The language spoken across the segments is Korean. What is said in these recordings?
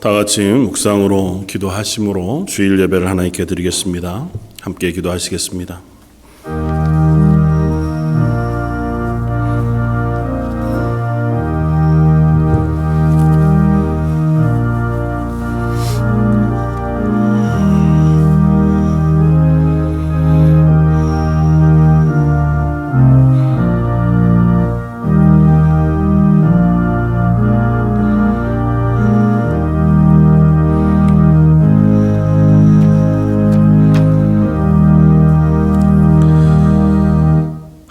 다 같이 묵상으로 기도하심으로 주일 예배를 하나님께 드리겠습니다. 함께 기도하시겠습니다.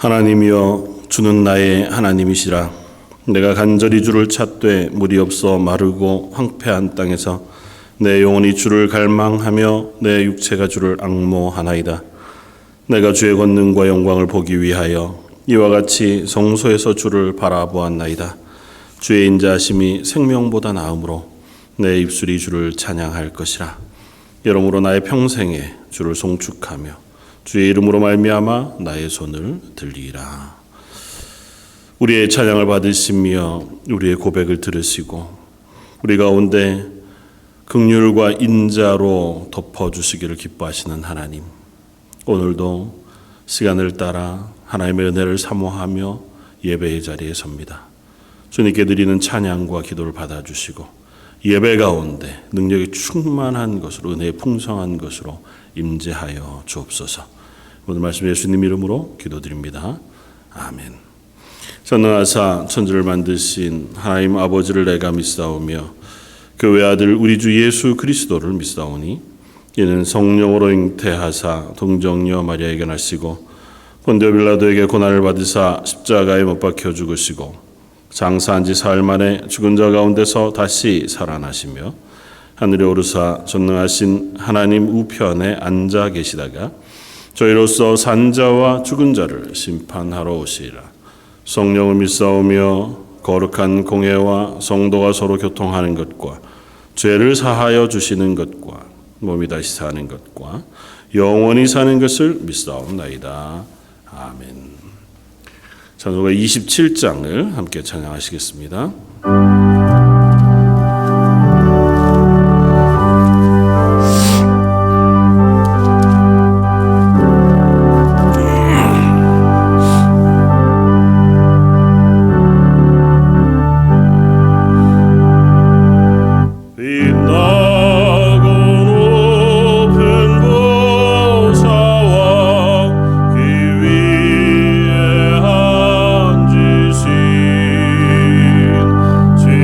하나님이여, 주는 나의 하나님이시라. 내가 간절히 주를 찾되 물이 없어 마르고 황폐한 땅에서 내 영혼이 주를 갈망하며 내 육체가 주를 앙모하나이다. 내가 주의 권능과 영광을 보기 위하여 이와 같이 성소에서 주를 바라보았나이다. 주의 인자하심이 생명보다 나음으로 내 입술이 주를 찬양할 것이라. 여러모로 나의 평생에 주를 송축하며 주의 이름으로 말미암아 나의 손을 들리라. 우리의 찬양을 받으시며 우리의 고백을 들으시고 우리 가운데 긍휼과 인자로 덮어주시기를 기뻐하시는 하나님, 오늘도 시간을 따라 하나님의 은혜를 사모하며 예배의 자리에 섭니다. 주님께 드리는 찬양과 기도를 받아주시고 예배 가운데 능력이 충만한 것으로, 은혜의 풍성한 것으로 임재하여 주옵소서. 오늘 말씀 예수님 이름으로 기도드립니다. 아멘. 전능하사 천지를 만드신 하나님 아버지를 내가 믿사오며 그 외아들 우리 주 예수 그리스도를 믿사오니 이는 성령으로 잉태하사 동정녀 마리아에게 나시고 본디오 빌라도에게 고난을 받으사 십자가에 못 박혀 죽으시고 장사한 지 사흘 만에 죽은 자 가운데서 다시 살아나시며 하늘에 오르사 전능하신 하나님 우편에 앉아 계시다가 저희로서 산자와 죽은 자를 심판하러 오시리라. 성령을 믿사오며 거룩한 공회와 성도가 서로 교통하는 것과 죄를 사하여 주시는 것과 몸이 다시 사는 것과 영원히 사는 것을 믿사옵나이다. 아멘. 찬송가 27장을 함께 찬양하시겠습니다. 죄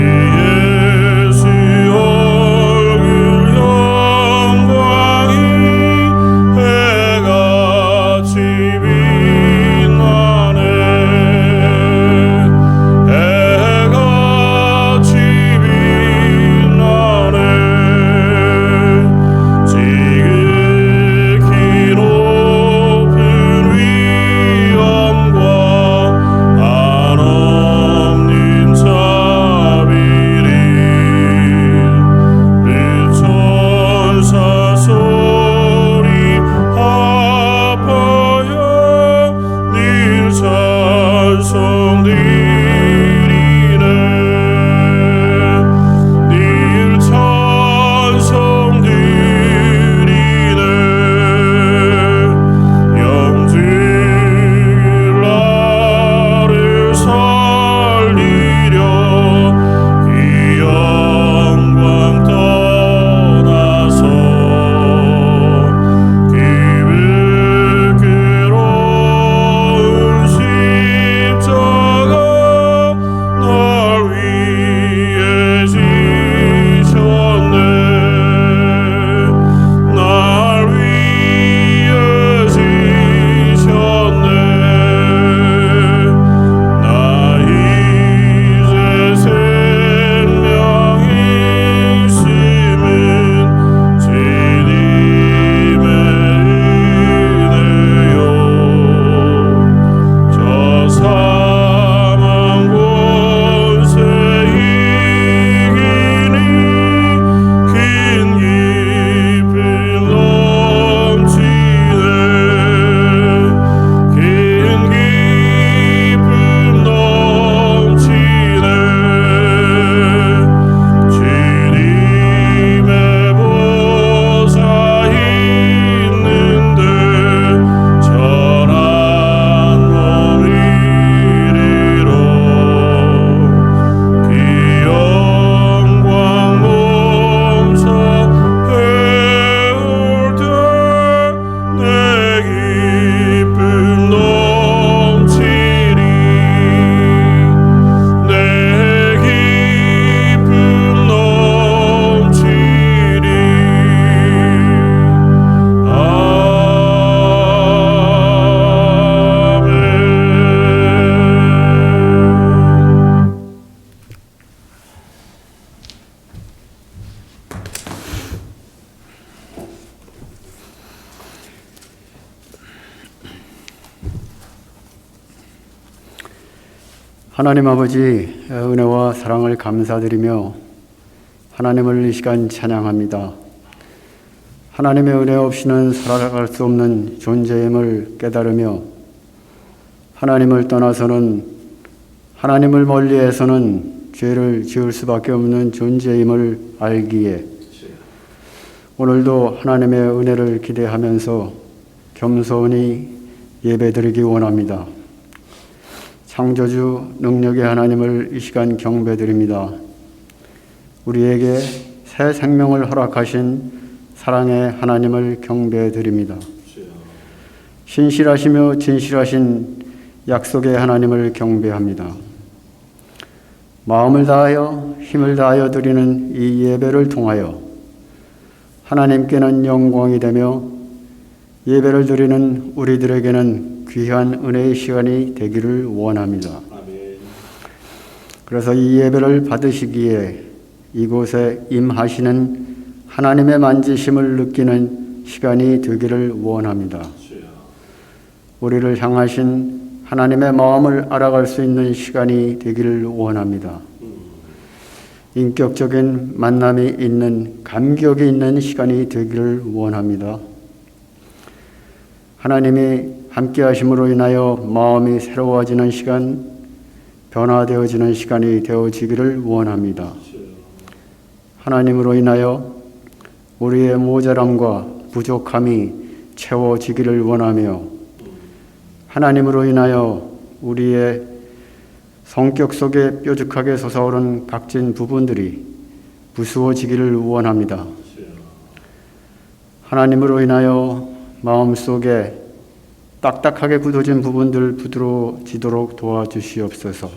하나님 아버지, 은혜와 사랑을 감사드리며 하나님을 이 시간 찬양합니다. 하나님의 은혜 없이는 살아갈 수 없는 존재임을 깨달으며 하나님을 떠나서는, 하나님을 멀리해서는 죄를 지을 수밖에 없는 존재임을 알기에 오늘도 하나님의 은혜를 기대하면서 겸손히 예배드리기 원합니다. 창조주 능력의 하나님을 이 시간 경배드립니다. 우리에게 새 생명을 허락하신 사랑의 하나님을 경배드립니다. 신실하시며 진실하신 약속의 하나님을 경배합니다. 마음을 다하여 힘을 다하여 드리는 이 예배를 통하여 하나님께는 영광이 되며 예배를 드리는 우리들에게는 귀한 은혜의 시간이 되기를 원합니다. 그래서 이 예배를 받으시기에 이곳에 임하시는 하나님의 만지심을 느끼는 시간이 되기를 원합니다. 우리를 향하신 하나님의 마음을 알아갈 수 있는 시간이 되기를 원합니다. 인격적인 만남이 있는, 감격이 있는 시간이 되기를 원합니다. 하나님이 함께 하심으로 인하여 마음이 새로워지는 시간, 변화되어지는 시간이 되어지기를 원합니다. 하나님으로 인하여 우리의 모자람과 부족함이 채워지기를 원하며 하나님으로 인하여 우리의 성격 속에 뾰족하게 솟아오른 각진 부분들이 부수어지기를 원합니다. 하나님으로 인하여 마음속에 딱딱하게 굳어진 부분들 부드러워지도록 도와주시옵소서.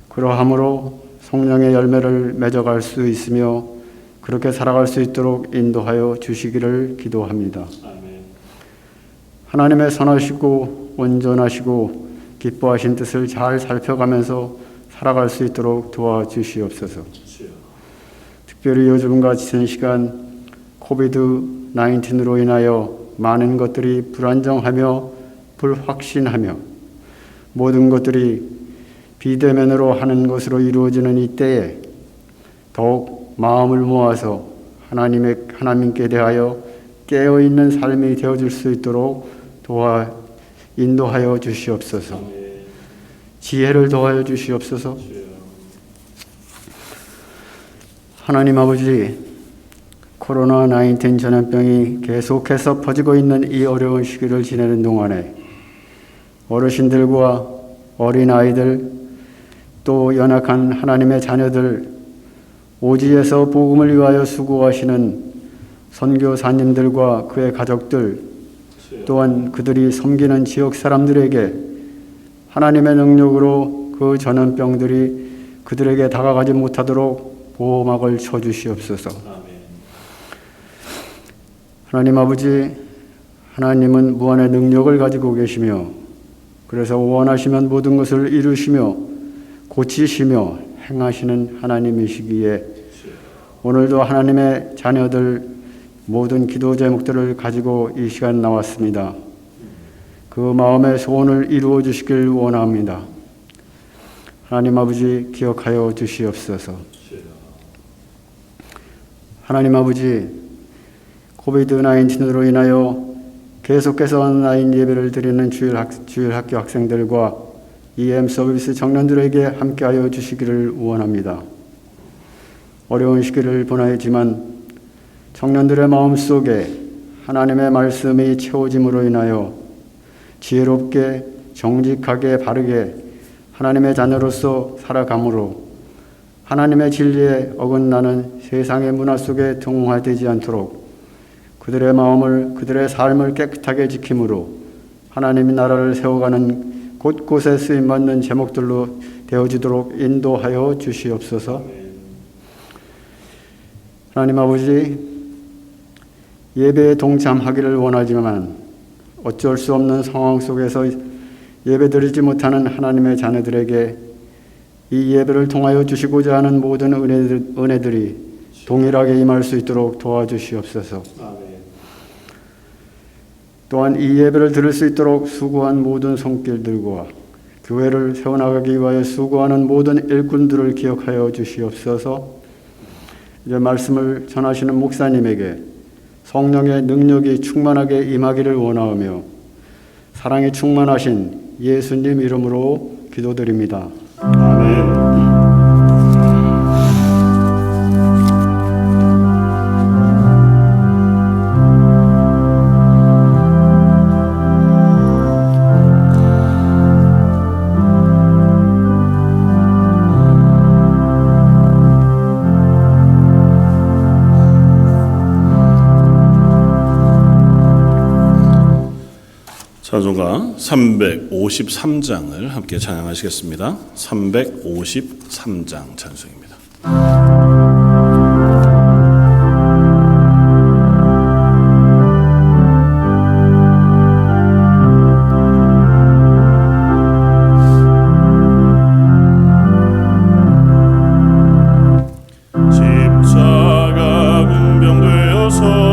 그러함으로 성령의 열매를 맺어갈 수 있으며 그렇게 살아갈 수 있도록 인도하여 주시기를 기도합니다. 하나님의 선하시고 온전하시고 기뻐하신 뜻을 잘 살펴가면서 살아갈 수 있도록 도와주시옵소서. 특별히 요즘 같은 시간 코비드-19로 인하여 많은 것들이 불안정하며 불확신하며 모든 것들이 비대면으로 하는 것으로 이루어지는 이때에 더욱 마음을 모아서 하나님께 대하여 깨어있는 삶이 되어줄 수 있도록 인도하여 주시옵소서. 지혜를 더하여 주시옵소서. 하나님 아버지, 코로나19 전염병이 계속해서 퍼지고 있는 이 어려운 시기를 지내는 동안에 어르신들과 어린아이들 또 연약한 하나님의 자녀들, 오지에서 복음을 위하여 수고하시는 선교사님들과 그의 가족들, 또한 그들이 섬기는 지역 사람들에게 하나님의 능력으로 그 전염병들이 그들에게 다가가지 못하도록 보호막을 쳐주시옵소서. 하나님 아버지, 하나님은 무한의 능력을 가지고 계시며 그래서 원하시면 모든 것을 이루시며 고치시며 행하시는 하나님이시기에 오늘도 하나님의 자녀들 모든 기도 제목들을 가지고 이 시간 나왔습니다. 그 마음의 소원을 이루어 주시길 원합니다. 하나님 아버지, 기억하여 주시옵소서. 하나님 아버지, 코비드-19으로 인하여 계속해서 온라인 예배를 드리는 주일 학교 학생들과 EM 서비스 청년들에게 함께하여 주시기를 원합니다. 어려운 시기를 보내지만 청년들의 마음속에 하나님의 말씀이 채워짐으로 인하여 지혜롭게 정직하게 바르게 하나님의 자녀로서 살아감으로 하나님의 진리에 어긋나는 세상의 문화 속에 동화되지 않도록 그들의 마음을, 그들의 삶을 깨끗하게 지킴으로 하나님의 나라를 세워가는 곳곳에 쓰임받는 제목들로 되어지도록 인도하여 주시옵소서. 하나님 아버지, 예배에 동참하기를 원하지만 어쩔 수 없는 상황 속에서 예배드리지 못하는 하나님의 자녀들에게 이 예배를 통하여 주시고자 하는 모든 은혜들이 동일하게 임할 수 있도록 도와주시옵소서. 또한 이 예배를 들을 수 있도록 수고한 모든 손길들과 교회를 세워나가기 위하여 수고하는 모든 일꾼들을 기억하여 주시옵소서. 이제 말씀을 전하시는 목사님에게 성령의 능력이 충만하게 임하기를 원하오며 사랑이 충만하신 예수님 이름으로 기도드립니다. 아멘. 찬송가 353장을 함께 찬양하시겠습니다. 353장 찬송입니다. 십자가 군병되어서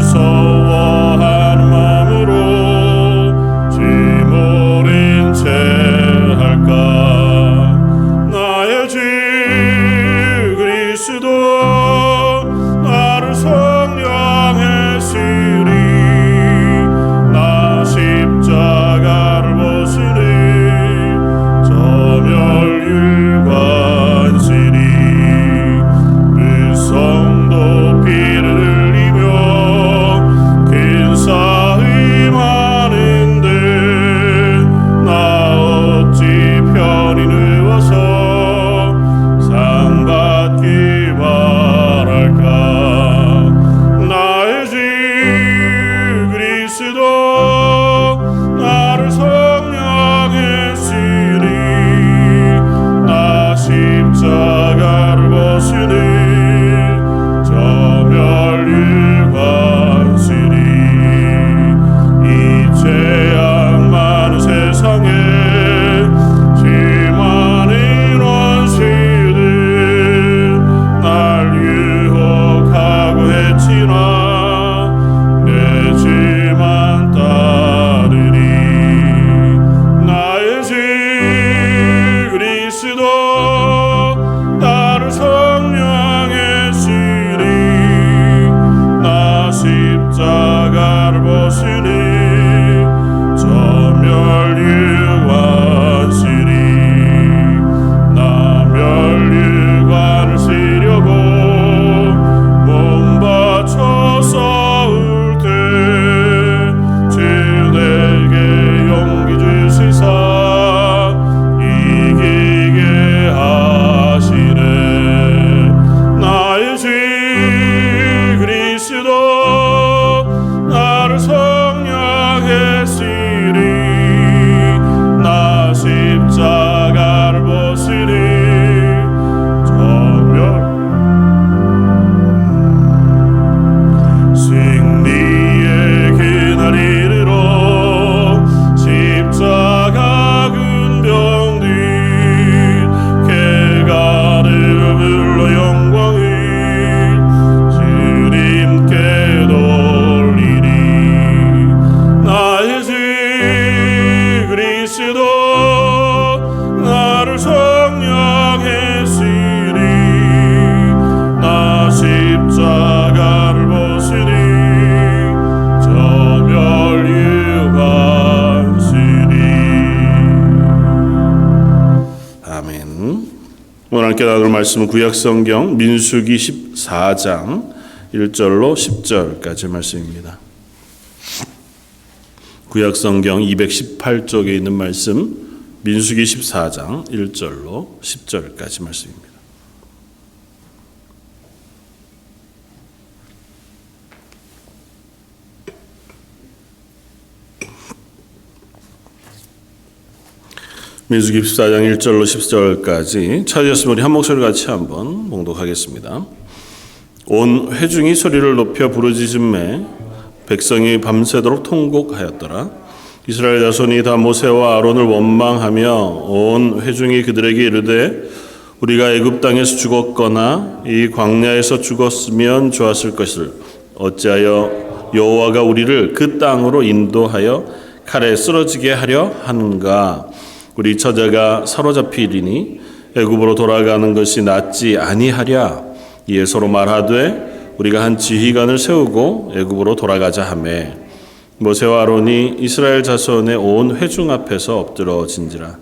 무서워하는 마음으로 쥐몰인 채 할까. 나의 주 그리스도 나를 성령했으니 나 십자가를 벗으니 저멸율관시니 불성 높이를 근사의 많은데 나 어찌 편히 누워서 상 받기 바랄까. 나의 주 그리스도 나를 성령했으니 나 십자가를 벗으니 저멸율관시니 죄악 많은 세상에 수많은 원수들 날 유혹하고 했지나 내 죄만 따르니 나의 주 그리스도 나를 성령했으니 나 십자가를 벗으니 저멸율관시니 나 멸율관을 쓰려고 몸 바쳐 싸울 때 주 내게 용기 주시사 이기게 하시네. 나의 주 그리스도 나를 성령했으니 나 십자가를 벗으니 승리의 그날 이르러 십자가 군병 뒤 개가를 불러 영광을 주님께 돌리리. 나의 주 그리스도 나를 성령했으니 나 십자가를 벗으니 저멸율관시니. 아멘. 오늘 함께 나눌 말씀은 구약성경 민수기 14장 1절로 10절까지 말씀입니다. 구약성경 218쪽에 있는 말씀 민수기 14장 1절로 10절까지 말씀입니다. 민수기 14장 1절로 10절까지 찾으셨으면 우리 한 목소리 같이 한번 봉독하겠습니다. 온 회중이 소리를 높여 부르짖음에 백성이 밤새도록 통곡하였더라. 이스라엘 자손이 다 모세와 아론을 원망하며 온 회중이 그들에게 이르되 우리가 애굽 땅에서 죽었거나 이 광야에서 죽었으면 좋았을 것을 어찌하여 여호와가 우리를 그 땅으로 인도하여 칼에 쓰러지게 하려 하는가? 우리 처자가 사로잡히리니 애굽으로 돌아가는 것이 낫지 아니하랴. 이에 서로 말하되 우리가 한 지휘관을 세우고 애굽으로 돌아가자 하매 모세와 아론이 이스라엘 자손의 온 회중 앞에서 엎드러진지라.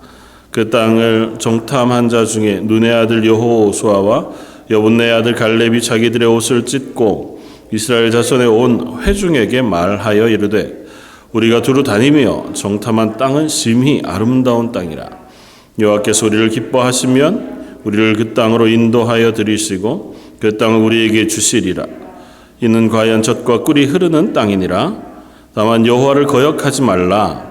그 땅을 정탐한 자 중에 눈의 아들 여호수아와 여분네 아들 갈렙이 자기들의 옷을 찢고 이스라엘 자손의 온 회중에게 말하여 이르되 우리가 두루 다니며 정탐한 땅은 심히 아름다운 땅이라. 여호와께서 우리를 기뻐하시면 우리를 그 땅으로 인도하여 들이시고 그 땅을 우리에게 주시리라. 이는 과연 젖과 꿀이 흐르는 땅이니라. 다만 여호와를 거역하지 말라.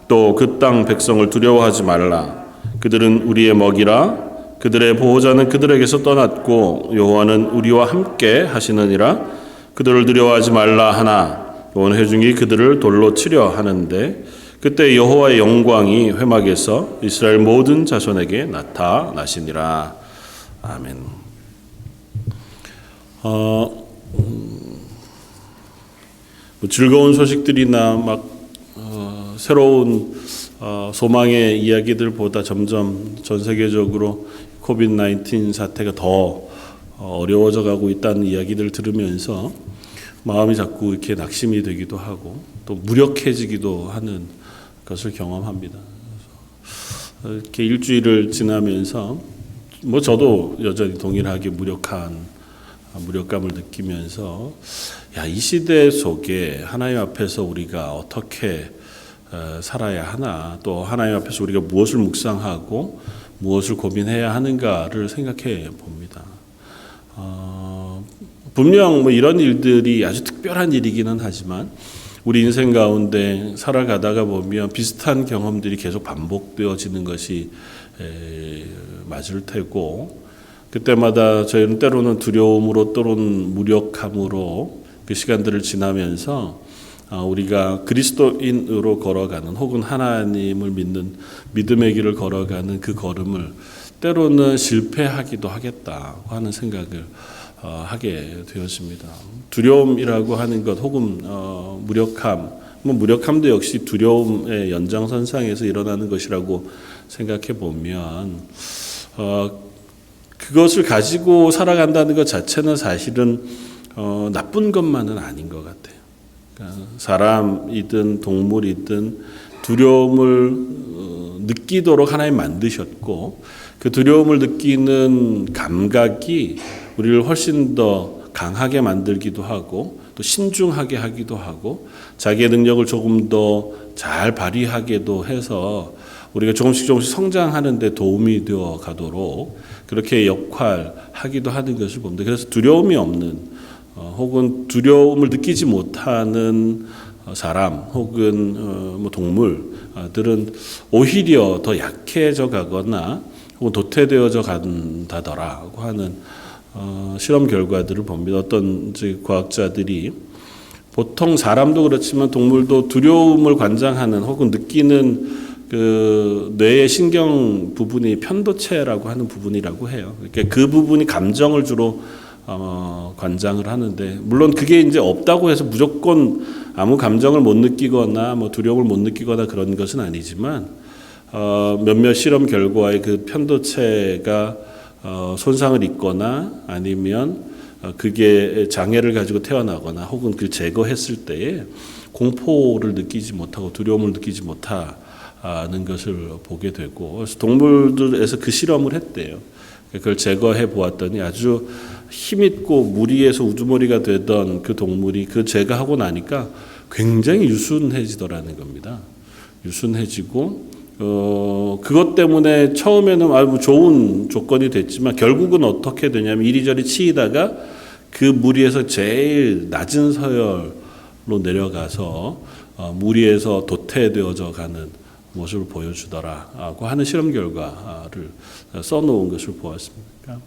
또 그 땅 백성을 두려워하지 말라. 그들은 우리의 먹이라. 그들의 보호자는 그들에게서 떠났고 여호와는 우리와 함께 하시느니라. 그들을 두려워하지 말라 하나 온 회중이 그들을 돌로 치려 하는데 그때 여호와의 영광이 회막에서 이스라엘 모든 자손에게 나타나시니라. 아멘. 즐거운 소식들이나 새로운 소망의 이야기들보다 점점 전 세계적으로 코비드-19 사태가 더 어려워져 가고 있다는 이야기들을 들으면서 마음이 자꾸 이렇게 낙심이 되기도 하고 또 무력해지기도 하는 것을 경험합니다. 이렇게 일주일을 지나면서 저도 여전히 동일하게 무력감을 느끼면서 이 시대 속에 하나님 앞에서 우리가 어떻게 살아야 하나, 또 하나님 앞에서 우리가 무엇을 묵상하고 무엇을 고민해야 하는가를 생각해 봅니다. 분명 이런 일들이 아주 특별한 일이기는 하지만 우리 인생 가운데 살아가다가 보면 비슷한 경험들이 계속 반복되어지는 것이 맞을 테고 그때마다 저희는 때로는 두려움으로 또는 무력함으로 그 시간들을 지나면서 우리가 그리스도인으로 걸어가는 혹은 하나님을 믿는 믿음의 길을 걸어가는 그 걸음을 때로는 실패하기도 하겠다고 하는 생각을 하게 되었습니다. 두려움이라고 하는 것 혹은 무력함도 역시 두려움의 연장선상에서 일어나는 것이라고 생각해 보면 그것을 가지고 살아간다는 것 자체는 사실은 나쁜 것만은 아닌 것 같아요. 그러니까 사람이든 동물이든 두려움을 느끼도록 하나님 만드셨고 그 두려움을 느끼는 감각이 우리를 훨씬 더 강하게 만들기도 하고 또 신중하게 하기도 하고 자기의 능력을 조금 더 잘 발휘하게도 해서 우리가 조금씩 성장하는 데 도움이 되어 가도록 그렇게 역할하기도 하는 것을 봅니다. 그래서 두려움이 없는 혹은 두려움을 느끼지 못하는 사람 혹은 동물들은 오히려 더 약해져 가거나 혹은 도태되어져 간다더라고 하는 실험 결과들을 봅니다. 어떤 과학자들이 보통 사람도 그렇지만 동물도 두려움을 관장하는 혹은 느끼는 그 뇌의 신경 부분이 편도체라고 하는 부분이라고 해요. 그러니까 그 부분이 감정을 주로 관장을 하는데 물론 그게 이제 없다고 해서 무조건 아무 감정을 못 느끼거나 두려움을 못 느끼거나 그런 것은 아니지만 몇몇 실험 결과에 그 편도체가 손상을 입거나 아니면 그게 장애를 가지고 태어나거나 혹은 그 제거했을 때에 공포를 느끼지 못하고 두려움을 느끼지 못하는 것을 보게 되고 그래서 동물들에서 그 실험을 했대요. 그걸 제거해 보았더니 아주 힘있고 무리해서 우두머리가 되던 그 동물이 그 제거하고 나니까 굉장히 유순해지더라는 겁니다. 유순해지고 그것 때문에 처음에는 아주 좋은 조건이 됐지만 결국은 어떻게 되냐면 이리저리 치이다가 그 무리에서 제일 낮은 서열로 내려가서 무리에서 도태되어져 가는 모습을 보여주더라고 하는 실험 결과를 써놓은 것을 보았습니다.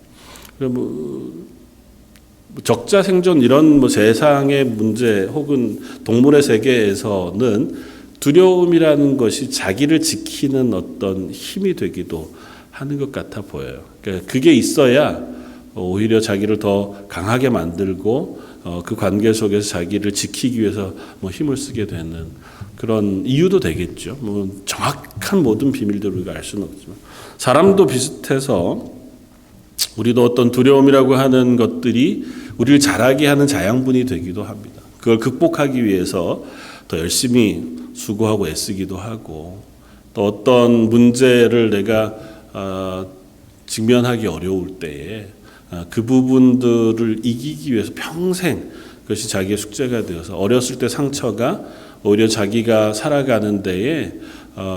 적자 생존 이런 세상의 문제 혹은 동물의 세계에서는 두려움이라는 것이 자기를 지키는 어떤 힘이 되기도 하는 것 같아 보여요. 그러니까 그게 있어야 오히려 자기를 더 강하게 만들고 그 관계 속에서 자기를 지키기 위해서 힘을 쓰게 되는 그런 이유도 되겠죠. 정확한 모든 비밀들을 우리가 알 수는 없지만 사람도 비슷해서 우리도 어떤 두려움이라고 하는 것들이 우리를 자라게 하는 자양분이 되기도 합니다. 그걸 극복하기 위해서 더 열심히 수고하고 애쓰기도 하고 또 어떤 문제를 내가 직면하기 어려울 때에 그 부분들을 이기기 위해서 평생 그것이 자기의 숙제가 되어서 어렸을 때 상처가 오히려 자기가 살아가는 데에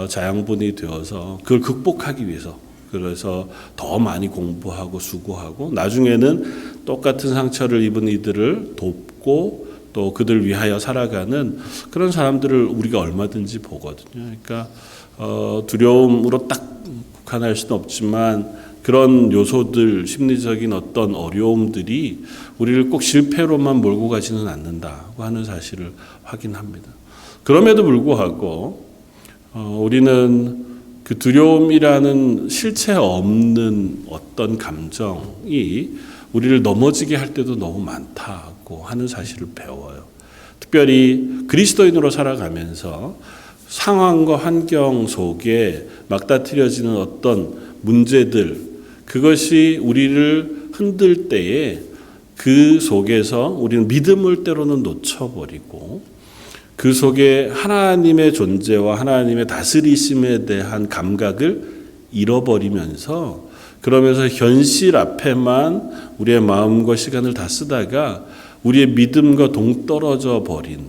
자양분이 되어서 그걸 극복하기 위해서 그래서 더 많이 공부하고 수고하고 나중에는 똑같은 상처를 입은 이들을 돕고 또 그들 위하여 살아가는 그런 사람들을 우리가 얼마든지 보거든요. 그러니까 두려움으로 딱 국한할 수는 없지만 그런 요소들, 심리적인 어떤 어려움들이 우리를 꼭 실패로만 몰고 가지는 않는다고 하는 사실을 확인합니다. 그럼에도 불구하고 우리는 그 두려움이라는 실체 없는 어떤 감정이 우리를 넘어지게 할 때도 너무 많다고 하는 사실을 배워요. 특별히 그리스도인으로 살아가면서 상황과 환경 속에 막다트려지는 어떤 문제들, 그것이 우리를 흔들 때에 그 속에서 우리는 믿음을 때로는 놓쳐버리고 그 속에 하나님의 존재와 하나님의 다스리심에 대한 감각을 잃어버리면서 그러면서 현실 앞에만 우리의 마음과 시간을 다 쓰다가 우리의 믿음과 동떨어져 버린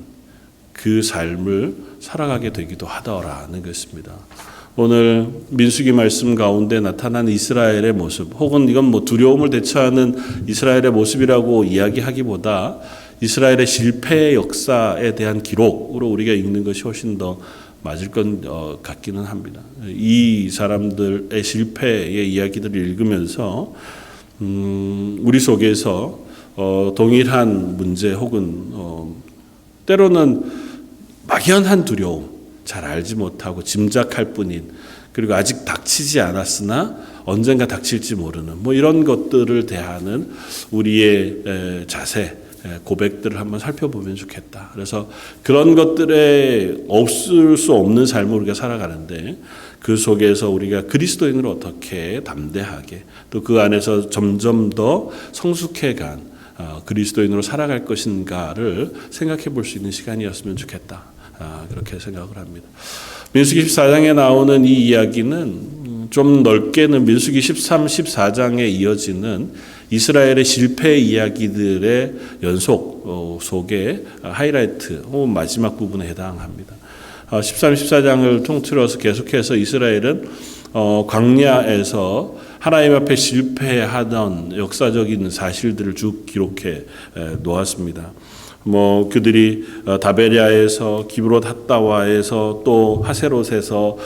그 삶을 살아가게 되기도 하더라는 것입니다. 오늘 민수기 말씀 가운데 나타난 이스라엘의 모습, 혹은 이건 두려움을 대처하는 이스라엘의 모습이라고 이야기하기보다 이스라엘의 실패의 역사에 대한 기록으로 우리가 읽는 것이 훨씬 더 맞을 것 같기는 합니다. 이 사람들의 실패의 이야기들을 읽으면서 우리 속에서 동일한 문제 혹은 때로는 막연한 두려움, 잘 알지 못하고 짐작할 뿐인, 그리고 아직 닥치지 않았으나 언젠가 닥칠지 모르는 이런 것들을 대하는 우리의 자세, 고백들을 한번 살펴보면 좋겠다. 그래서 그런 것들에 없을 수 없는 삶을 우리가 살아가는데 그 속에서 우리가 그리스도인으로 어떻게 담대하게 또 그 안에서 점점 더 성숙해간 그리스도인으로 살아갈 것인가를 생각해 볼 수 있는 시간이었으면 좋겠다. 그렇게 생각을 합니다. 민수기 14장에 나오는 이 이야기는 좀 넓게는 민수기 13, 14장에 이어지는 이스라엘의 실패 이야기들의 연속 속에 하이라이트 혹은 마지막 부분에 해당합니다. 13, 14장을 통틀어서 계속해서 이스라엘은 광야에서 하나님 앞에 실패하던 역사적인 사실들을 쭉 기록해 놓았습니다. 그들이 다베리아에서 기브롯 핫다와에서 또 하세롯에서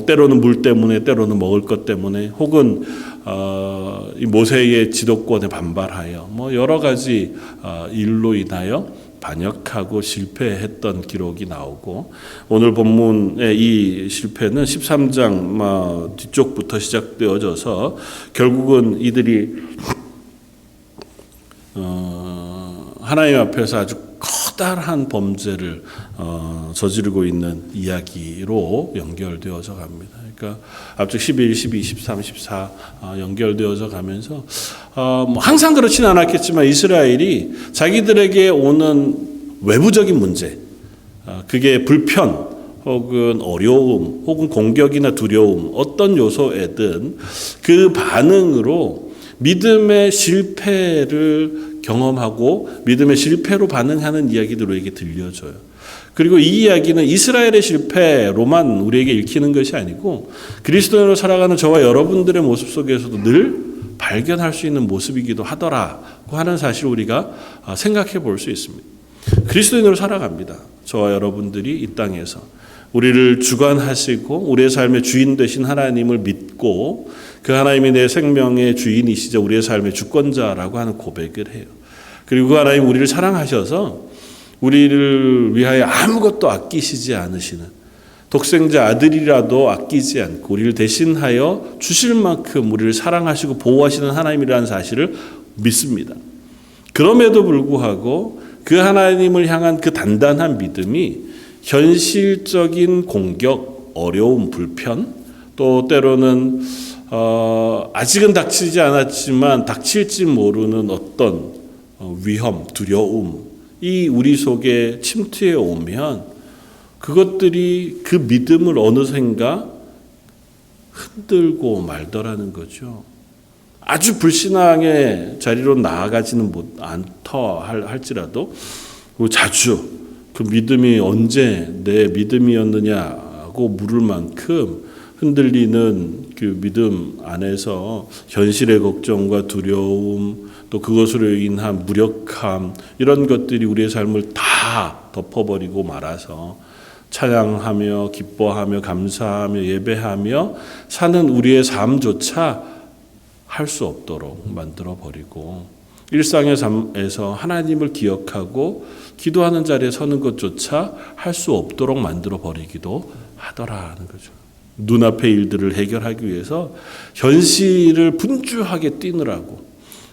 때로는 물 때문에 때로는 먹을 것 때문에 혹은 이 모세의 지도권에 반발하여 여러 가지 일로 인하여 반역하고 실패했던 기록이 나오고 오늘 본문의 이 실패는 13장 뒤쪽부터 시작되어져서 결국은 이들이 하나님 앞에서 아주 커다란 범죄를 저지르고 있는 이야기로 연결되어져 갑니다. 그러니까 앞쪽 11, 12, 13, 14 연결되어져 가면서 항상 그렇지는 않았겠지만 이스라엘이 자기들에게 오는 외부적인 문제, 그게 불편 혹은 어려움 혹은 공격이나 두려움 어떤 요소에든 그 반응으로 믿음의 실패를 경험하고 믿음의 실패로 반응하는 이야기들 우리에게 들려줘요. 그리고 이 이야기는 이스라엘의 실패로만 우리에게 읽히는 것이 아니고 그리스도인으로 살아가는 저와 여러분들의 모습 속에서도 늘 발견할 수 있는 모습이기도 하더라고 하는 사실을 우리가 생각해 볼 수 있습니다. 그리스도인으로 살아갑니다. 저와 여러분들이 이 땅에서 우리를 주관하시고 우리의 삶의 주인 되신 하나님을 믿고 그 하나님이 내 생명의 주인이시자 우리의 삶의 주권자라고 하는 고백을 해요. 그리고 그 하나님 우리를 사랑하셔서 우리를 위하여 아무것도 아끼시지 않으시는 독생자 아들이라도 아끼지 않고 우리를 대신하여 주실 만큼 우리를 사랑하시고 보호하시는 하나님이라는 사실을 믿습니다. 그럼에도 불구하고 그 하나님을 향한 그 단단한 믿음이 현실적인 공격, 어려움, 불편, 또 때로는 아직은 닥치지 않았지만 닥칠지 모르는 어떤 위험, 두려움이 우리 속에 침투해 오면 그것들이 그 믿음을 어느샌가 흔들고 말더라는 거죠. 아주 불신앙의 자리로 나아가지는 않다 할지라도 자주 그 믿음이 언제 내 믿음이었느냐고 물을 만큼 흔들리는 그 믿음 안에서 현실의 걱정과 두려움, 또 그것으로 인한 무력함, 이런 것들이 우리의 삶을 다 덮어버리고 말아서 찬양하며 기뻐하며 감사하며 예배하며 사는 우리의 삶조차 할 수 없도록 만들어버리고, 일상의 삶에서 하나님을 기억하고 기도하는 자리에 서는 것조차 할 수 없도록 만들어버리기도 하더라는 거죠. 눈앞의 일들을 해결하기 위해서 현실을 분주하게 뛰느라고,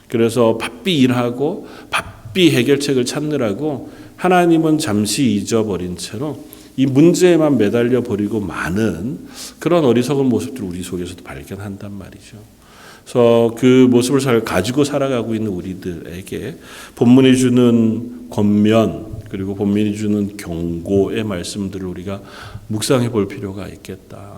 그래서 바삐 일하고 바삐 해결책을 찾느라고 하나님은 잠시 잊어버린 채로 이 문제에만 매달려 버리고 많은 그런 어리석은 모습들을 우리 속에서도 발견한단 말이죠. 그래서 그 모습을 가지고 살아가고 있는 우리들에게 본문이 주는 권면, 그리고 본문이 주는 경고의 말씀들을 우리가 묵상해 볼 필요가 있겠다.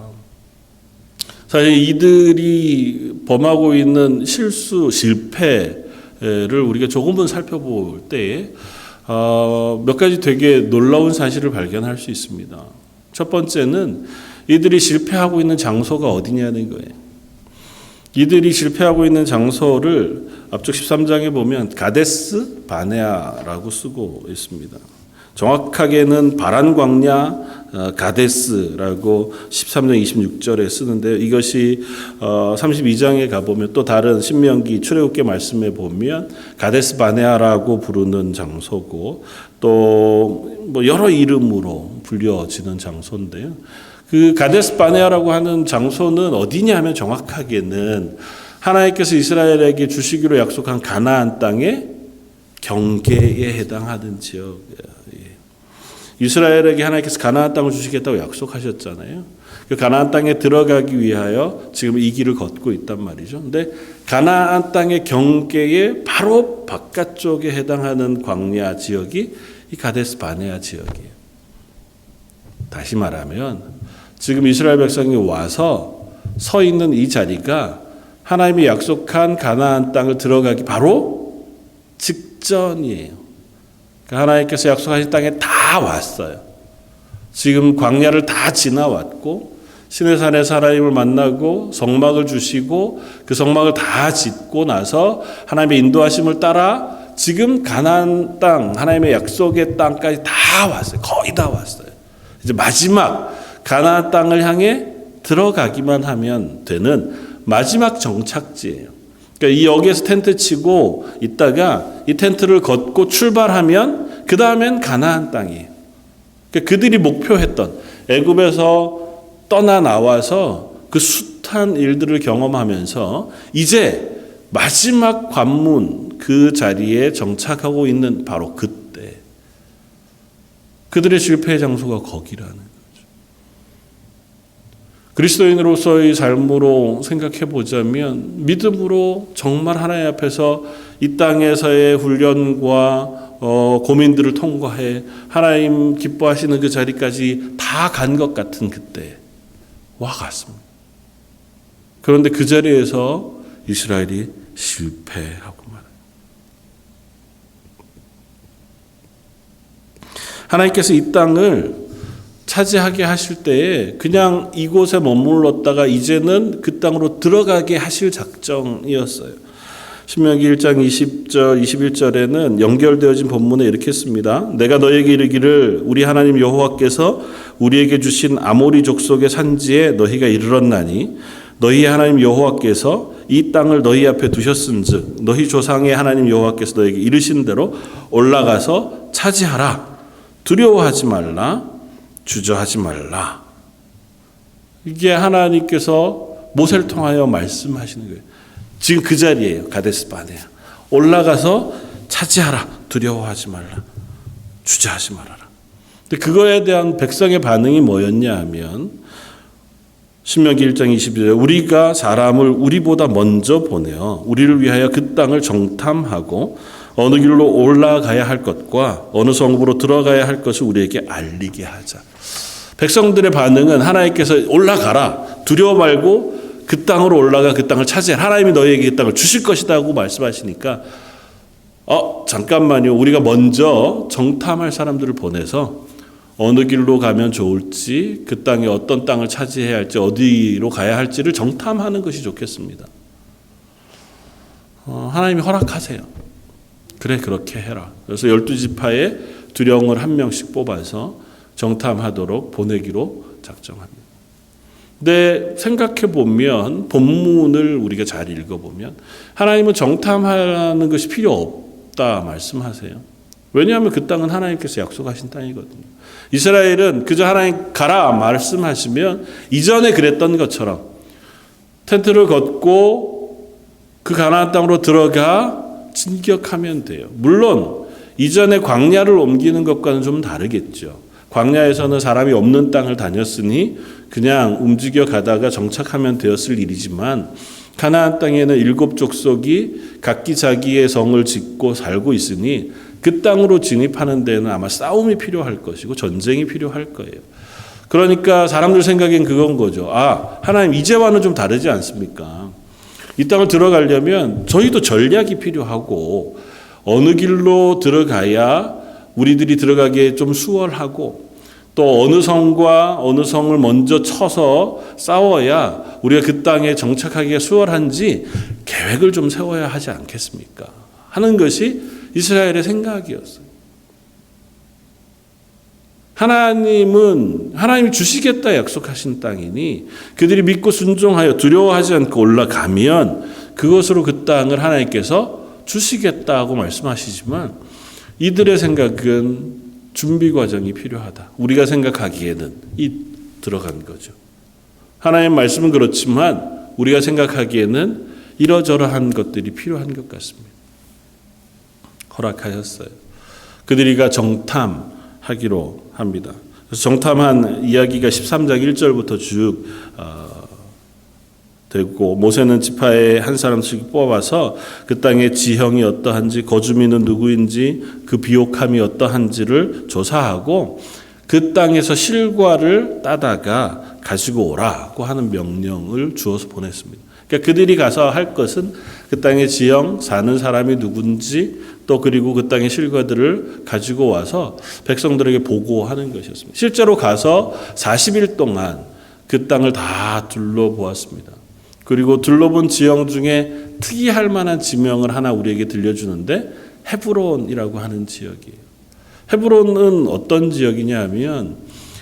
사실 이들이 범하고 있는 실수, 실패를 우리가 조금은 살펴볼 때에 몇 가지 되게 놀라운 사실을 발견할 수 있습니다. 첫 번째는 이들이 실패하고 있는 장소가 어디냐는 거예요. 이들이 실패하고 있는 장소를 앞쪽 13장에 보면 가데스 바네아라고 쓰고 있습니다. 정확하게는 바란 광야 가데스라고 13장 26절에 쓰는데요. 이것이 32장에 가보면 또 다른 신명기 출애굽기 말씀에 보면 가데스 바네아라고 부르는 장소고, 또 뭐 여러 이름으로 불려지는 장소인데요. 그 가데스 바네아라고 하는 장소는 어디냐 하면 정확하게는 하나님께서 이스라엘에게 주시기로 약속한 가나안 땅의 경계에 해당하는 지역이에요. 이스라엘에게 하나님께서 가나안 땅을 주시겠다고 약속하셨잖아요. 그 가나안 땅에 들어가기 위하여 지금 이 길을 걷고 있단 말이죠. 근데 가나안 땅의 경계의 바로 바깥쪽에 해당하는 광야 지역이 이 가데스 바네아 지역이에요. 다시 말하면 지금 이스라엘 백성이 와서 서 있는 이 자리가 하나님이 약속한 가나안 땅을 들어가기 바로 직전이에요. 그러니까 하나님께서 약속하신 땅에 다 왔어요. 지금 광야를 다 지나왔고 시내산에서 하나님을 만나고 성막을 주시고 그 성막을 다 짓고 나서 하나님의 인도하심을 따라 지금 가나안 땅, 하나님의 약속의 땅까지 다 왔어요. 거의 다 왔어요. 이제 마지막 가나안 땅을 향해 들어가기만 하면 되는 마지막 정착지예요. 그러니까 이 여기에서 텐트 치고 있다가 이 텐트를 걷고 출발하면 그 다음엔 가나안 땅이에요. 그러니까 그들이 목표했던 애굽에서 떠나 나와서 그 숱한 일들을 경험하면서 이제 마지막 관문 그 자리에 정착하고 있는 바로 그때 그들의 실패의 장소가 거기라는 거죠. 그리스도인으로서의 삶으로 생각해 보자면 믿음으로 정말 하나님 앞에서 이 땅에서의 훈련과 고민들을 통과해 하나님 기뻐하시는 그 자리까지 다 간 것 같은 그때와 같습니다. 그런데 그 자리에서 이스라엘이 실패하고 말아요. 하나님께서 이 땅을 차지하게 하실 때에 그냥 이곳에 머물렀다가 이제는 그 땅으로 들어가게 하실 작정이었어요. 신명기 1장 20절 21절에는 연결되어진 본문에 이렇게 씁니다. 내가 너에게 이르기를 우리 하나님 여호와께서 우리에게 주신 아모리 족속의 산지에 너희가 이르렀나니 너희 하나님 여호와께서 이 땅을 너희 앞에 두셨은즉 너희 조상의 하나님 여호와께서 너에게 이르신 대로 올라가서 차지하라. 두려워하지 말라. 주저하지 말라. 이게 하나님께서 모세를 통하여 말씀하시는 거예요. 지금 그 자리예요. 가데스 바네아. 올라가서 차지하라. 두려워하지 말라. 주저하지 말아라. 근데 그거에 대한 백성의 반응이 뭐였냐 하면 신명기 1장 22절에 우리가 사람을 우리보다 먼저 보내어 우리를 위하여 그 땅을 정탐하고 어느 길로 올라가야 할 것과 어느 성읍으로 들어가야 할 것을 우리에게 알리게 하자. 백성들의 반응은 하나님께서 올라가라. 두려워 말고 그 땅으로 올라가 그 땅을 차지해. 하나님이 너희에게 그 땅을 주실 것이다 고 말씀하시니까 잠깐만요. 우리가 먼저 정탐할 사람들을 보내서 어느 길로 가면 좋을지, 그 땅에 어떤 땅을 차지해야 할지, 어디로 가야 할지를 정탐하는 것이 좋겠습니다. 하나님이 허락하세요. 그래, 그렇게 해라. 그래서 12지파에 두령을 한 명씩 뽑아서 정탐하도록 보내기로 작정합니다. 근데 생각해 보면 본문을 우리가 잘 읽어보면 하나님은 정탐하는 것이 필요 없다 말씀하세요. 왜냐하면 그 땅은 하나님께서 약속하신 땅이거든요. 이스라엘은 그저 하나님 가라 말씀하시면 이전에 그랬던 것처럼 텐트를 걷고 그 가나안 땅으로 들어가 진격하면 돼요. 물론 이전에 광야를 옮기는 것과는 좀 다르겠죠. 광야에서는 사람이 없는 땅을 다녔으니 그냥 움직여 가다가 정착하면 되었을 일이지만 가나안 땅에는 7 족속이 각기 자기의 성을 짓고 살고 있으니 그 땅으로 진입하는 데는 아마 싸움이 필요할 것이고 전쟁이 필요할 거예요. 그러니까 사람들 생각엔 그건 거죠. 하나님 이제와는 좀 다르지 않습니까? 이 땅을 들어가려면 저희도 전략이 필요하고 어느 길로 들어가야 우리들이 들어가기에 좀 수월하고 또 어느 성과 어느 성을 먼저 쳐서 싸워야 우리가 그 땅에 정착하기가 수월한지 계획을 좀 세워야 하지 않겠습니까? 하는 것이 이스라엘의 생각이었어요. 하나님이 주시겠다 약속하신 땅이니 그들이 믿고 순종하여 두려워하지 않고 올라가면 그것으로 그 땅을 하나님께서 주시겠다고 말씀하시지만 이들의 생각은 준비 과정이 필요하다. 우리가 생각하기에는 들어간 거죠. 하나님의 말씀은 그렇지만 우리가 생각하기에는 이러저러한 것들이 필요한 것 같습니다. 허락하셨어요. 그들이가 정탐하기로 합니다. 그래서 정탐한 이야기가 13장 1절부터 쭉 되고 모세는 지파의 한 사람씩 뽑아서 그 땅의 지형이 어떠한지 거주민은 누구인지 그 비옥함이 어떠한지를 조사하고 그 땅에서 실과를 따다가 가지고 오라고 하는 명령을 주어서 보냈습니다. 그러니까 그들이 가서 할 것은 그 땅의 지형, 사는 사람이 누군지 또 그리고 그 땅의 실과들을 가지고 와서 백성들에게 보고하는 것이었습니다. 실제로 가서 40일 동안 그 땅을 다 둘러보았습니다. 그리고 둘러본 지형 중에 특이할 만한 지명을 하나 우리에게 들려주는데 헤브론이라고 하는 지역이에요. 헤브론은 어떤 지역이냐 하면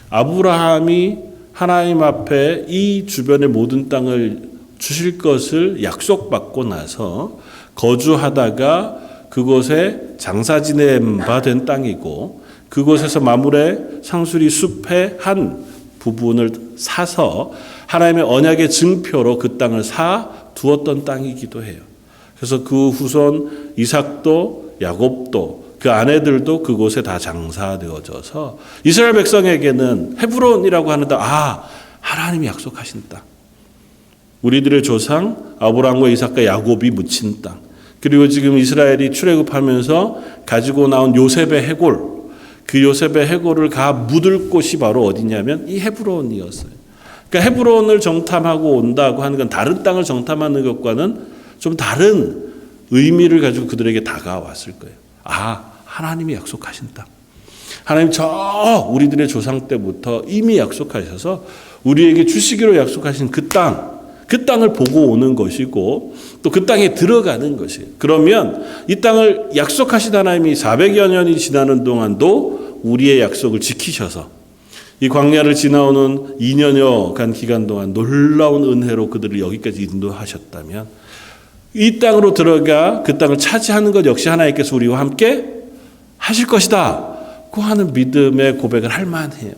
아브라함이 하나님 앞에 이 주변의 모든 땅을 주실 것을 약속받고 나서 거주하다가 그곳에 장사 지낸 바 된 땅이고 그곳에서 마물의 상수리 숲의 한 부분을 사서 하나님의 언약의 증표로 그 땅을 사 두었던 땅이기도 해요. 그래서 그 후손 이삭도 야곱도 그 아내들도 그곳에 다 장사되어져서 이스라엘 백성에게는 헤브론이라고 하는 땅, 하나님이 약속하신 땅. 우리들의 조상 아브라함과 이삭과 야곱이 묻힌 땅. 그리고 지금 이스라엘이 출애굽하면서 가지고 나온 요셉의 해골, 그 요셉의 해골을 가 묻을 곳이 바로 어디냐면 이 헤브론이었어요. 그러니까 헤브론을 정탐하고 온다고 하는 건 다른 땅을 정탐하는 것과는 좀 다른 의미를 가지고 그들에게 다가왔을 거예요. 하나님이 약속하신 땅. 하나님 우리들의 조상 때부터 이미 약속하셔서 우리에게 주시기로 약속하신 그 땅을 보고 오는 것이고 또 그 땅에 들어가는 것이에요. 그러면 이 땅을 약속하신 하나님이 400여 년이 지나는 동안도 우리의 약속을 지키셔서 이 광야를 지나오는 2년여간 기간 동안 놀라운 은혜로 그들을 여기까지 인도하셨다면 이 땅으로 들어가 그 땅을 차지하는 것 역시 하나님께서 우리와 함께 하실 것이다 고 하는 믿음의 고백을 할 만해요.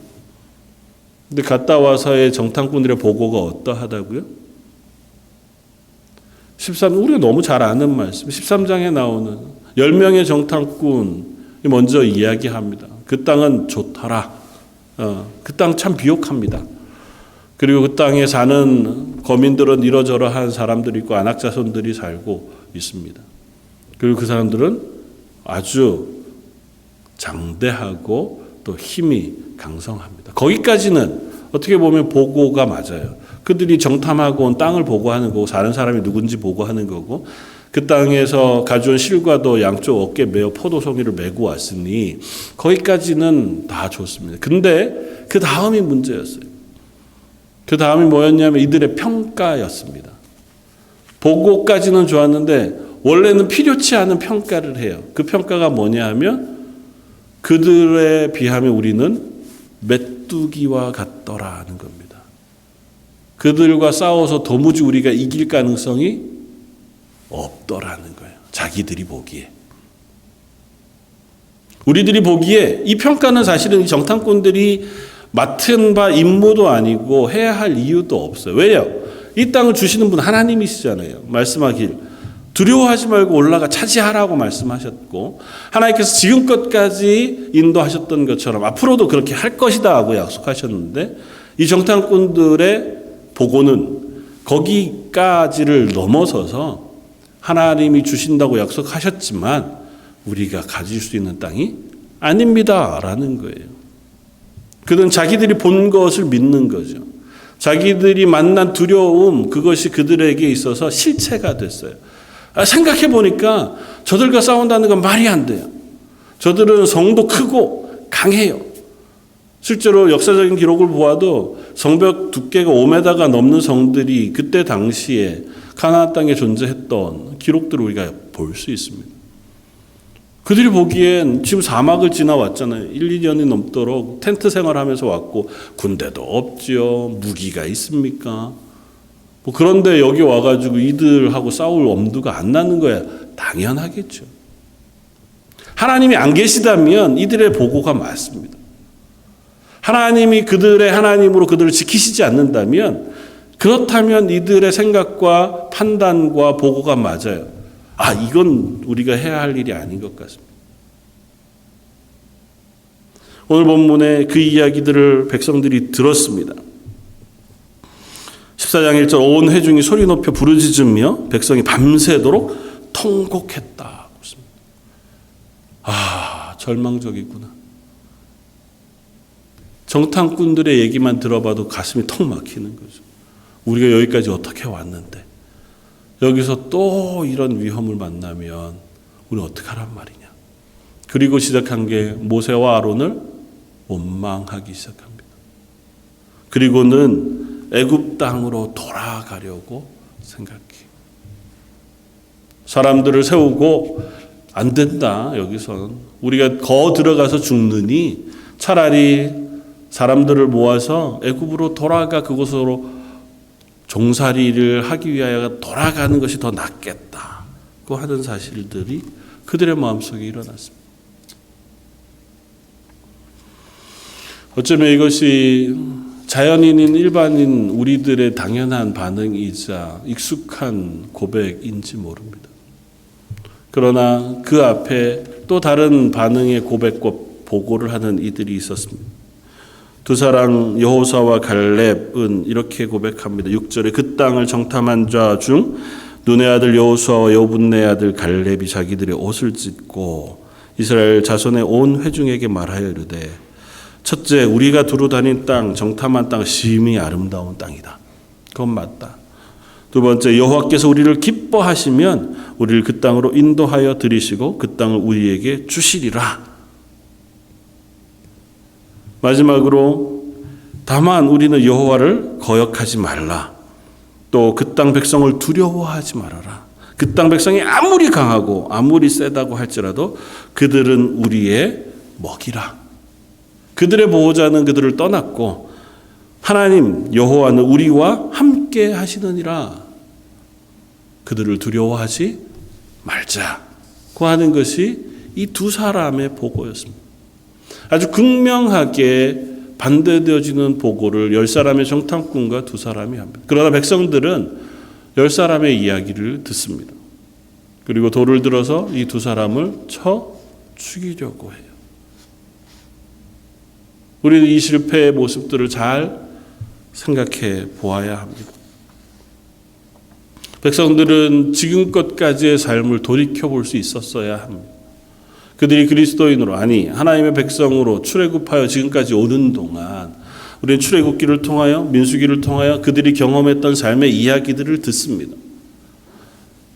근데 갔다 와서의 정탐꾼들의 보고가 어떠하다고요? 우리가 너무 잘 아는 말씀 13장에 나오는 10명의 정탐꾼이 먼저 이야기합니다. 그 땅은 좋더라. 그 땅 참 비옥합니다. 그리고 그 땅에 사는 거민들은 이러저러한 사람들이 있고 안악자손들이 살고 있습니다. 그리고 그 사람들은 아주 장대하고 또 힘이 강성합니다. 거기까지는 어떻게 보면 보고가 맞아요. 그들이 정탐하고 온 땅을 보고하는 거고 사는 사람이 누군지 보고하는 거고 그 땅에서 가져온 실과도 양쪽 어깨에 메어 포도송이를 메고 왔으니 거기까지는 다 좋습니다. 근데 그 다음이 문제였어요. 그 다음이 뭐였냐면 이들의 평가였습니다. 보고까지는 좋았는데 원래는 필요치 않은 평가를 해요. 그 평가가 뭐냐 하면 그들에 비하면 우리는 메뚜기와 같더라는 겁니다. 그들과 싸워서 도무지 우리가 이길 가능성이 없더라는 거예요. 자기들이 보기에. 우리들이 보기에 이 평가는 사실은 이 정탐꾼들이 맡은 바 임무도 아니고 해야 할 이유도 없어요. 왜요? 이 땅을 주시는 분 하나님이시잖아요. 말씀하길 두려워하지 말고 올라가 차지하라고 말씀하셨고 하나님께서 지금껏까지 인도하셨던 것처럼 앞으로도 그렇게 할 것이다 하고 약속하셨는데 이 정탐꾼들의 보고는 거기까지를 넘어서서 하나님이 주신다고 약속하셨지만 우리가 가질 수 있는 땅이 아닙니다라는 거예요. 그들은 자기들이 본 것을 믿는 거죠. 자기들이 만난 두려움 그것이 그들에게 있어서 실체가 됐어요. 생각해 보니까 저들과 싸운다는 건 말이 안 돼요. 저들은 성도 크고 강해요. 실제로 역사적인 기록을 보아도 성벽 두께가 5m가 넘는 성들이 그때 당시에 가나안 땅에 존재했던 기록들을 우리가 볼 수 있습니다. 그들이 보기엔 지금 사막을 지나왔잖아요. 1, 2년이 넘도록 텐트 생활하면서 왔고 군대도 없지요. 무기가 있습니까? 그런데 여기 와가지고 이들하고 싸울 엄두가 안 나는 거야. 당연하겠죠. 하나님이 안 계시다면 이들의 보고가 맞습니다. 하나님이 그들의 하나님으로 그들을 지키시지 않는다면 그렇다면 이들의 생각과 판단과 보고가 맞아요. 이건 우리가 해야 할 일이 아닌 것 같습니다. 오늘 본문에 그 이야기들을 백성들이 들었습니다. 14장 1절 온 회중이 소리 높여 부르짖으며 백성이 밤새도록 통곡했다. 절망적이구나. 정탐꾼들의 얘기만 들어봐도 가슴이 턱 막히는 거죠. 우리가 여기까지 어떻게 왔는데 여기서 또 이런 위험을 만나면 우리는 어떻게 하란 말이냐. 그리고 시작한 게 모세와 아론을 원망하기 시작합니다. 그리고는 애굽 땅으로 돌아가려고 생각해. 사람들을 세우고 안 된다. 여기서는 우리가 거 들어가서 죽느니 차라리 사람들을 모아서 애굽으로 돌아가 그곳으로 종살이를 하기 위하여 돌아가는 것이 더 낫겠다고 하는 사실들이 그들의 마음속에 일어났습니다. 어쩌면 이것이 자연인인 일반인 우리들의 당연한 반응이자 익숙한 고백인지 모릅니다. 그러나 그 앞에 또 다른 반응의 고백과 보고를 하는 이들이 있었습니다. 두 사람 여호수아와 갈렙은 이렇게 고백합니다. 6절에 그 땅을 정탐한 자 중 눈의 아들 여호수아와 여분의 아들 갈렙이 자기들의 옷을 찢고 이스라엘 자손의 온 회중에게 말하여 이르되 첫째 우리가 두루 다닌 땅 정탐한 땅 심히 아름다운 땅이다. 그건 맞다. 두 번째 여호와께서 우리를 기뻐하시면 우리를 그 땅으로 인도하여 들이시고 그 땅을 우리에게 주시리라. 마지막으로 다만 우리는 여호와를 거역하지 말라. 또 그 땅 백성을 두려워하지 말아라. 그 땅 백성이 아무리 강하고 아무리 세다고 할지라도 그들은 우리의 먹이라. 그들의 보호자는 그들을 떠났고 하나님 여호와는 우리와 함께 하시느니라. 그들을 두려워하지 말자고 하는 것이 이 두 사람의 보고였습니다. 아주 극명하게 반대되어지는 보고를 10사람의 정탐꾼과 두 사람이 합니다. 그러나 백성들은 10사람의 이야기를 듣습니다. 그리고 돌을 들어서 이 두 사람을 쳐 죽이려고 해요. 우리는 이 실패의 모습들을 잘 생각해 보아야 합니다. 백성들은 지금껏까지의 삶을 돌이켜볼 수 있었어야 합니다. 그들이 그리스도인으로, 아니 하나님의 백성으로 출애굽하여 지금까지 오는 동안 우리는 출애굽기를 통하여, 민수기를 통하여 그들이 경험했던 삶의 이야기들을 듣습니다.